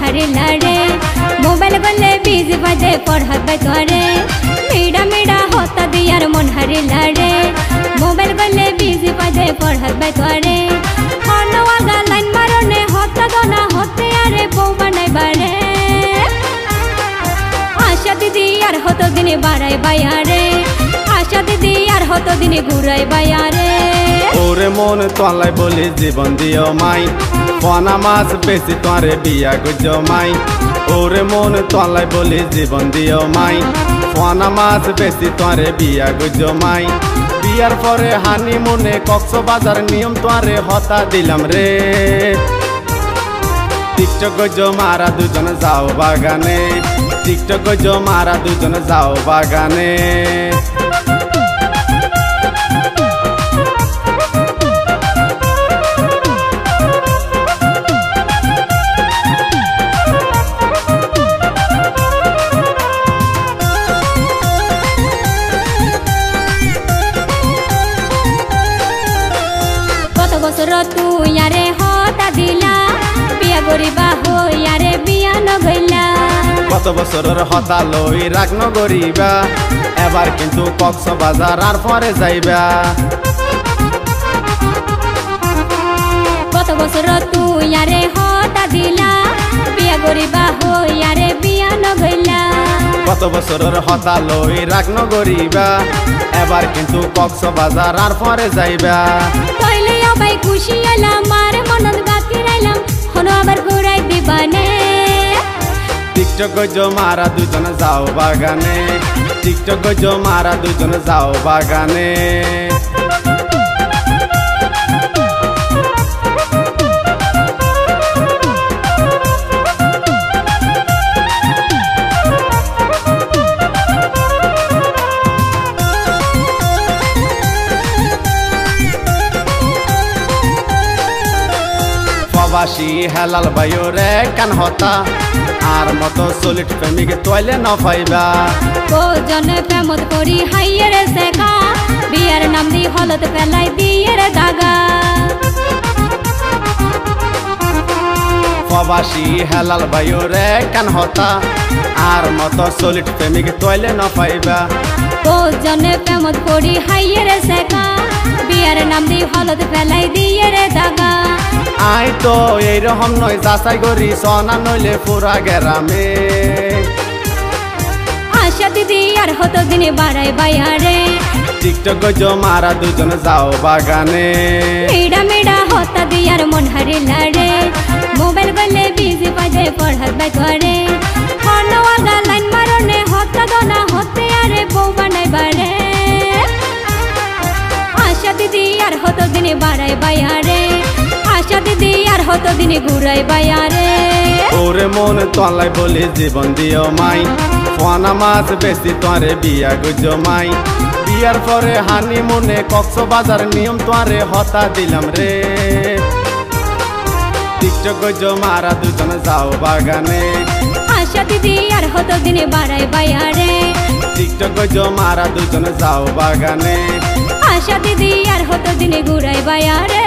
হারিলা রে মোবাইল গলে বিজি বাজে পড়হাত বাই তোরে মিডা মিডা হতা দিয়ার মন হারিলা রে মোবাইল গলে বিজি বাজে পড়হাত বাই তোরে হনওয়াগা লাইন মারনে হতা দনা হতে আরে বউ বানাই বারে আশা দিদি আর হতো দিনে বাড়াই বায়ারে আশা দিদি আর হতো দিনে ঘুরাই বায়ারে ওরে মন তোলাই বলি জীবন দিও মাই পনা মাছ বেশি তোরে বিয়া গুজো মাই ওরে মন তোলাই বলি জীবন দিও মাই পনা মাছ বেশি তোরে বিয়া গুজো মাই বিয়ার পরে হানি মনে কক্সবাজার নিয়ম তোরে হতা দিলাম রে টিকটক গজো মারা দুজন যাও বাগানে টিকটক গজো মারা দুজন যাও বাগানে বছর তুই আরে হতা দিলা বিয়া গরিবা হই আরে বিয়া নগইলা কত বছরের হতা লই রাগ নগরিবা এবার কিন্তু কক্সবাজার আর পরে যাইবা কত বছর তুই আরে হতা দিলা বিয়া গরিবা হই আরে বিয়া নগইলা কত বছরের হতা লই রাগ নগরিবা এবার কিন্তু কক্সবাজার আর পরে যাইবা কইলে ভাই খুশি আলাম মার মনত বাকি রাইলাম হনো আবার ঘুরাই দিবানে টিকটক গজো মারা দুজন যাও বাগানে টিকটক গজো মারা দুজন যাও বাগানে প্রবাসী হেলাল ভাইও রে কান হতা আর মতো সলিড প্রেমিক তোইলে ন পাইবা কোজনে প্রেমত করি হাইয়ের সেকা বিয়ার নাম দি হলত পেলাই দিয়ের দাগা প্রবাসী হেলাল ভাইও রে কান হতা আর মতো সলিড প্রেমিক তোইলে ন পাইবা কোজনে প্রেমত করি হাইয়ের সেকা বিয়ার নাম দি হলত পেলাই দিয়ের দাগা আই তো এইরকম নয় যাচাই করি সোনা নইলে পুরা গেরামে আশা দিদি আর হতো দিনে বাড়াই বায়ারে টিকটক গজো মারা দুজন যাও বাগানে মেডা মেডা হতা দিয়ার মন হারিলা রে মোবাইল গলে বিজি বাজে পড়হাত বাই তোরে হনওয়াগা লাইন মারনে হতা দনা হতে আরে বউ বানাই বারে আশা দিদি আর হতো দিনে বাড়াই বায়ারে আশা দিদি আর হতো দিনে ঘুরাই বায়ারে ওরে মন তোলাই বলি জীবন দিও মাই পনা মাছ বেশি তোরে বিয়া গুজো মাই বিয়ার পরে হানি মনে কক্সবাজার নিয়ম তোরে হতা দিলাম রে টিকটক গজো মারা দুজন যাও বাগানে আশা দিদি আর হতো দিনে বাড়াই বায়ারে টিকটক গজো মারা দুজন যাও বাগানে আশা দিদি আর হতো দিনে ঘুরাই বায়ারে